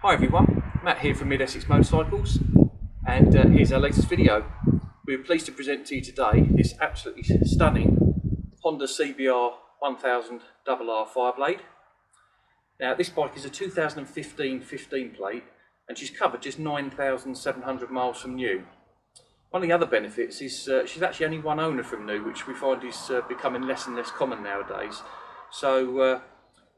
Hi everyone, Matt here from Mid-Essex Motorcycles, and here's our latest video. We're pleased to present to you today this absolutely stunning Honda CBR1000RR Fireblade. Now this bike is a 2015 15 plate and she's covered just 9,700 miles from new. One of the other benefits is she's actually only one owner from new, which we find is becoming less and less common nowadays. So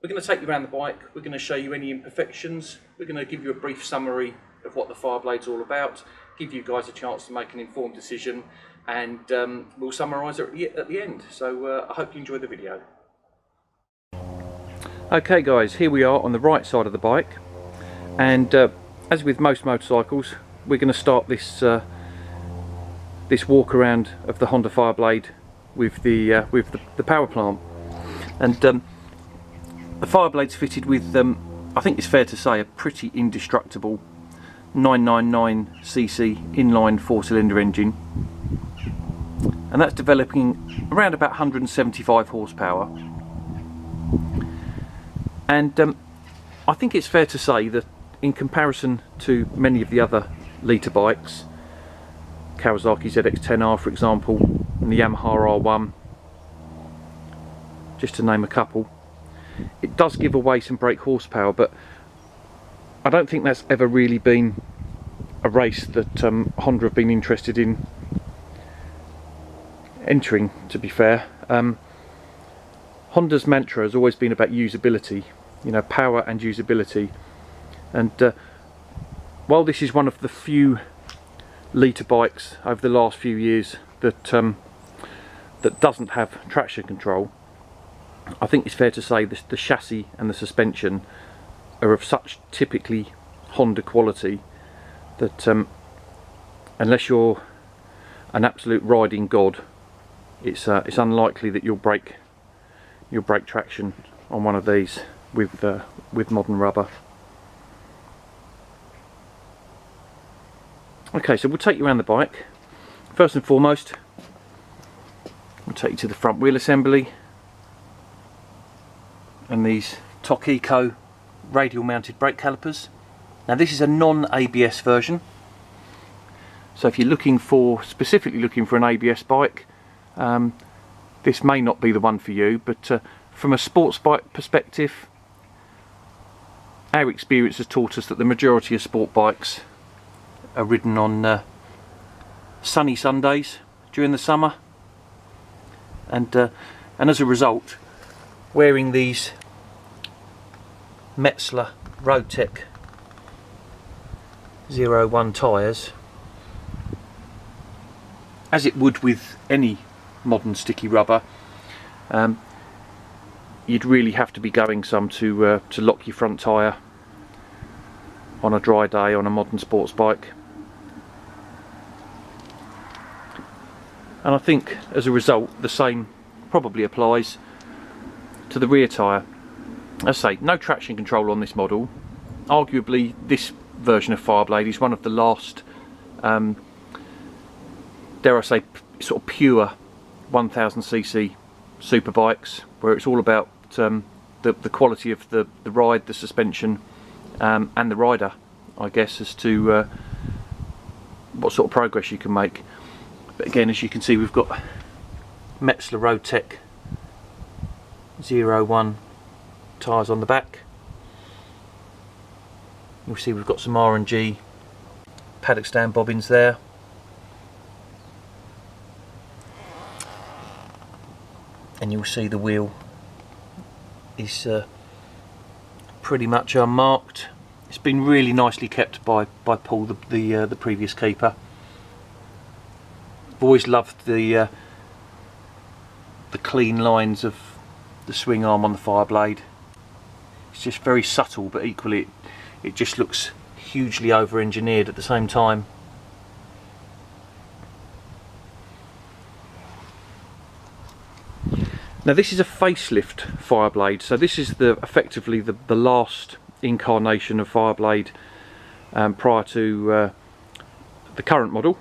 we're going to take you around the bike, we're going to show you any imperfections, we're going to give you a brief summary of what the Fireblade's all about, give you guys a chance to make an informed decision, and we'll summarise it at the end. So I hope you enjoy the video. Okay guys, here we are on the right side of the bike, and as with most motorcycles, we're going to start this this walk around of the Honda Fireblade with the power plant. And the Fireblade's fitted with, I think it's fair to say, a pretty indestructible 999cc inline 4-cylinder engine, and that's developing around about 175 horsepower. And I think it's fair to say that in comparison to many of the other litre bikes, Kawasaki ZX-10R for example, and the Yamaha R1, just to name a couple, it does give away some brake horsepower, but I don't think that's ever really been a race that Honda have been interested in entering, to be fair. Honda's mantra has always been about usability, you know, power and usability, and while this is one of the few litre bikes over the last few years that that doesn't have traction control, I think it's fair to say the chassis and the suspension are of such typically Honda quality that unless you're an absolute riding god, it's unlikely that you'll break traction on one of these with modern rubber. Okay, so we'll take you around the bike. First and foremost, we'll take you to the front wheel assembly and these Tok Eco radial mounted brake calipers. Now this is a non-ABS version, so if you're specifically looking for an ABS bike, this may not be the one for you, but from a sports bike perspective, our experience has taught us that the majority of sport bikes are ridden on sunny Sundays during the summer, and as a result, wearing these Metzler Roadtech 01 tyres, as it would with any modern sticky rubber, you'd really have to be going some to lock your front tyre on a dry day on a modern sports bike. And I think as a result the same probably applies to the rear tyre. As I say, no traction control on this model. Arguably this version of Fireblade is one of the last, dare I say, sort of pure 1000cc superbikes, where it's all about the quality of the ride, the suspension, and the rider, I guess, as to what sort of progress you can make. But again, as you can see, we've got Metzler Roadtech 01 tyres on the back. You'll see we've got some R&G paddock stand bobbins there. And you'll see the wheel is pretty much unmarked. It's been really nicely kept by Paul, the previous keeper. I've always loved the clean lines of the swing arm on the Fireblade. It's just very subtle, but equally it just looks hugely over-engineered at the same time. Now this is a facelift Fireblade, so this is effectively the last incarnation of Fireblade prior to the current model,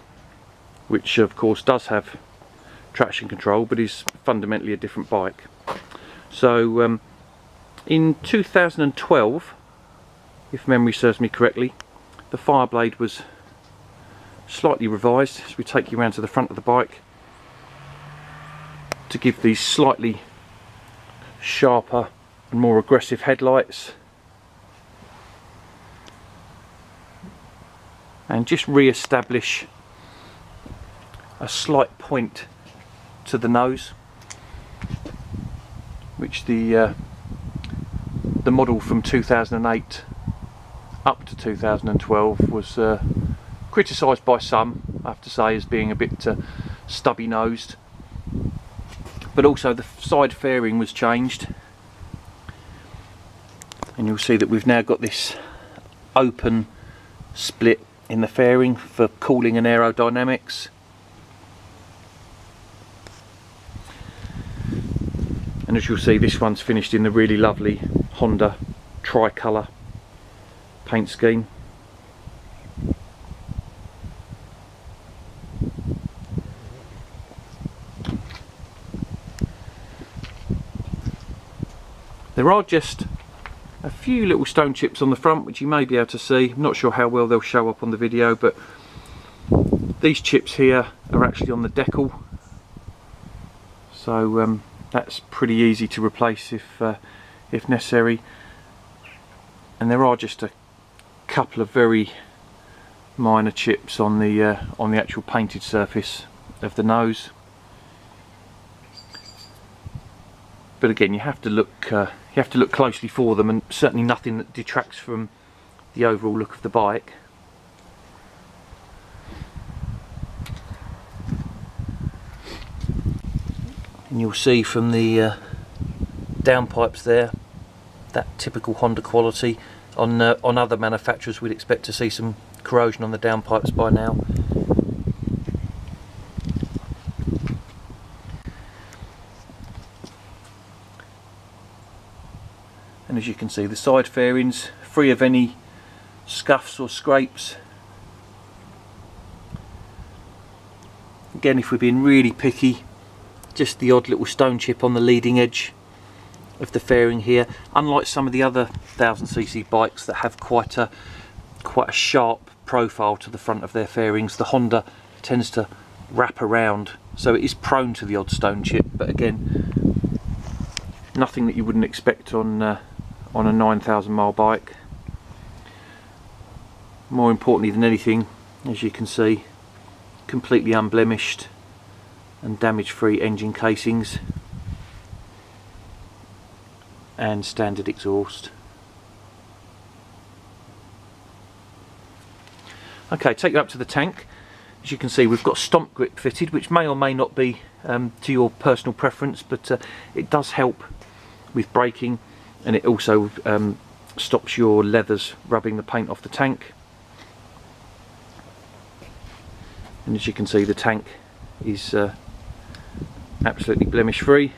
which of course does have traction control but is fundamentally a different bike. So in 2012 if memory serves me correctly. The Fireblade was slightly revised as we take you around to the front of the bike to give these slightly sharper and more aggressive headlights, and just re-establish a slight point to the nose, which the model from 2008 up to 2012 was criticised by some, I have to say, as being a bit stubby nosed. But also the side fairing was changed, and you'll see that we've now got this open split in the fairing for cooling and aerodynamics. And as you'll see, this one's finished in the really lovely Honda tricolour paint scheme. There are just a few little stone chips on the front which you may be able to see. I'm not sure how well they'll show up on the video, but these chips here are actually on the decal, so that's pretty easy to replace if necessary. And there are just a couple of very minor chips on the actual painted surface of the nose. But again, you have to look closely for them, and certainly nothing that detracts from the overall look of the bike. And you'll see from the downpipes there, that typical Honda quality. On other manufacturers we'd expect to see some corrosion on the downpipes by now. And as you can see, the side fairings free of any scuffs or scrapes. Again, if we're being really picky, just the odd little stone chip on the leading edge of the fairing here. Unlike some of the other 1000cc bikes that have quite a sharp profile to the front of their fairings, the Honda tends to wrap around, so it is prone to the odd stone chip. But again, nothing that you wouldn't expect on a 9,000 mile bike. More importantly than anything, as you can see, completely unblemished and damage-free engine casings and standard exhaust. Okay, take you up to the tank. As you can see, we've got stomp grip fitted, which may or may not be to your personal preference, but it does help with braking, and it also stops your leathers rubbing the paint off the tank. And as you can see, the tank is absolutely blemish free.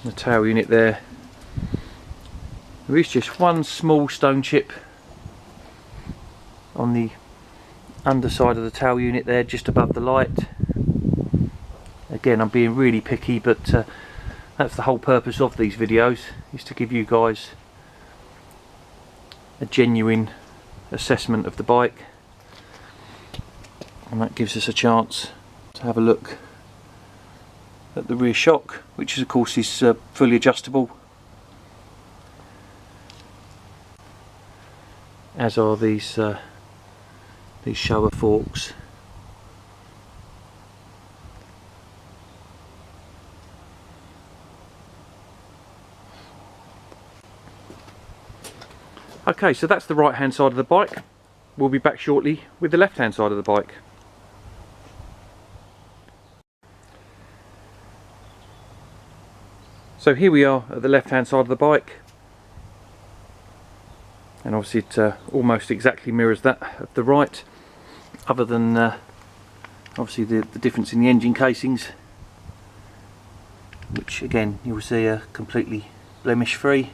The tail unit there is just one small stone chip on the underside of the tail unit there, just above the light. Again, I'm being really picky, but that's the whole purpose of these videos, is to give you guys a genuine assessment of the bike, and that gives us a chance to have a look at the rear shock, which of course is fully adjustable, as are these shower forks. Okay, so that's the right hand side of the bike. We'll be back shortly with the left hand side of the bike. So here we are at the left hand side of the bike, and obviously it almost exactly mirrors that of the right, other than obviously the difference in the engine casings, which again you will see are completely blemish free.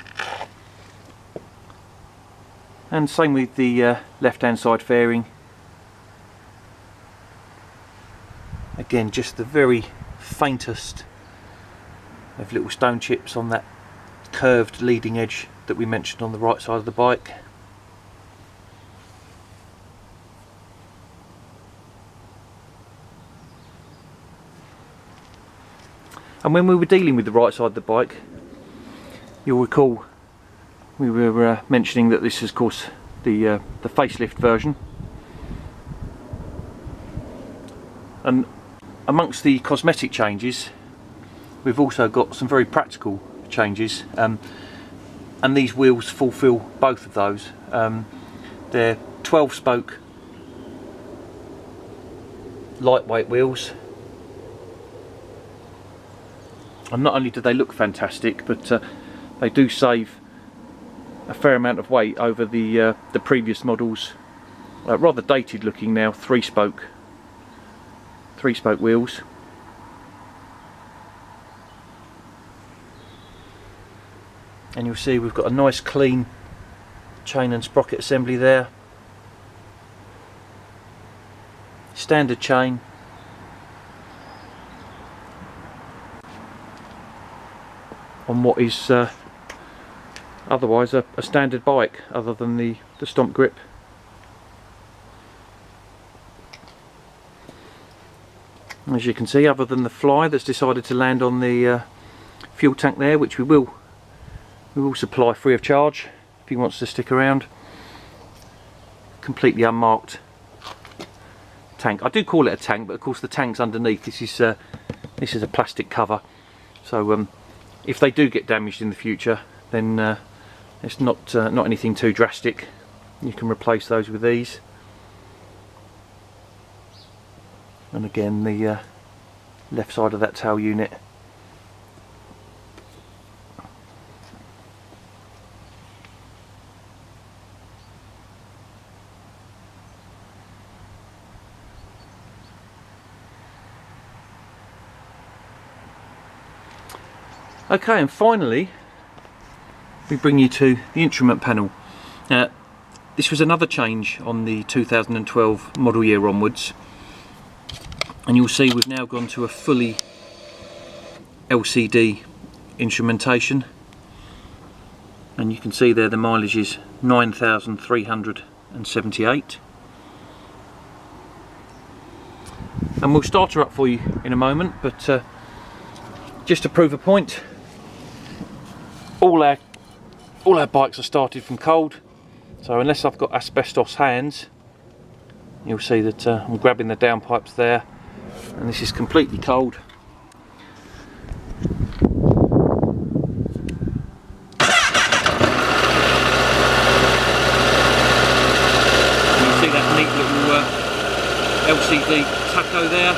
And same with the left hand side fairing. Again, just the very faintest They have little stone chips on that curved leading edge that we mentioned on the right side of the bike. And when we were dealing with the right side of the bike, you'll recall we were mentioning that this is of course the facelift version, and amongst the cosmetic changes we've also got some very practical changes, and these wheels fulfill both of those. They're 12 spoke lightweight wheels, and not only do they look fantastic, but they do save a fair amount of weight over the previous models, rather dated looking now, three spoke wheels. And you'll see we've got a nice clean chain and sprocket assembly there, standard chain, on what is otherwise a standard bike, other than the stomp grip. As you can see, other than the fly that's decided to land on the fuel tank there, which we will supply free of charge if he wants to stick around. Completely unmarked tank. I do call it a tank, but of course the tank's underneath. This is a plastic cover, so if they do get damaged in the future, then it's not anything too drastic. You can replace those with these. And again, the left side of that tail unit. Okay, and finally we bring you to the instrument panel. This was another change on the 2012 model year onwards, and you'll see we've now gone to a fully LCD instrumentation, and you can see there the mileage is 9,378. And we'll start her up for you in a moment, but just to prove a point, all our bikes are started from cold, so unless I've got asbestos hands, you'll see that I'm grabbing the downpipes there, and this is completely cold. And you see that neat little LCD tacho there.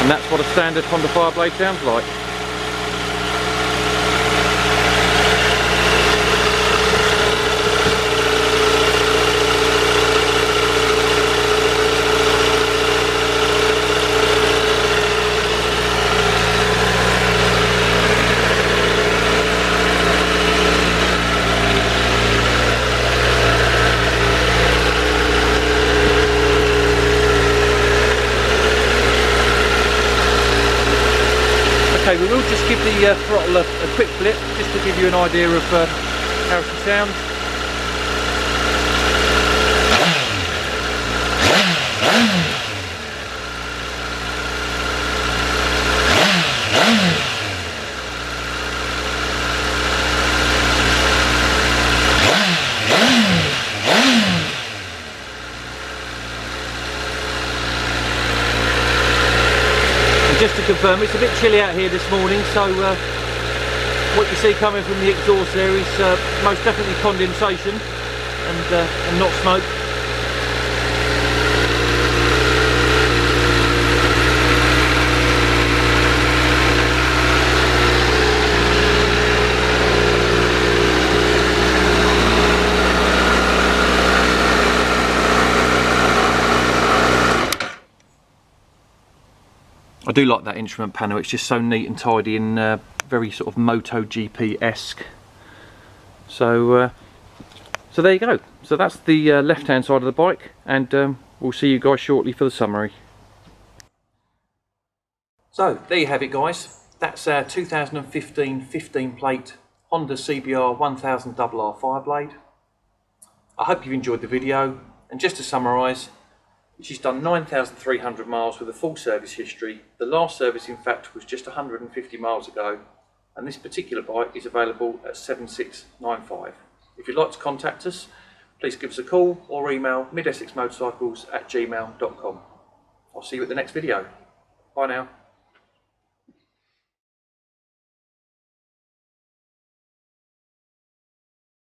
And that's what a standard Honda Fireblade sounds like. Okay, we will just give the throttle a quick flip, just to give you an idea of how she sounds. Just to confirm, it's a bit chilly out here this morning, so what you see coming from the exhaust there is most definitely condensation and not smoke. I do like that instrument panel, it's just so neat and tidy and very sort of MotoGP-esque. So there you go. so that's the left hand side of the bike, and we'll see you guys shortly for the summary. So there you have it guys, that's our 2015 15 plate Honda CBR1000RR Fireblade. I hope you've enjoyed the video, and just to summarise, she's done 9,300 miles with a full service history. The last service in fact was just 150 miles ago, and this particular bike is available at 7695. If you'd like to contact us, please give us a call or email middessexmotorcycles@gmail.com. I'll see you at the next video. Bye now.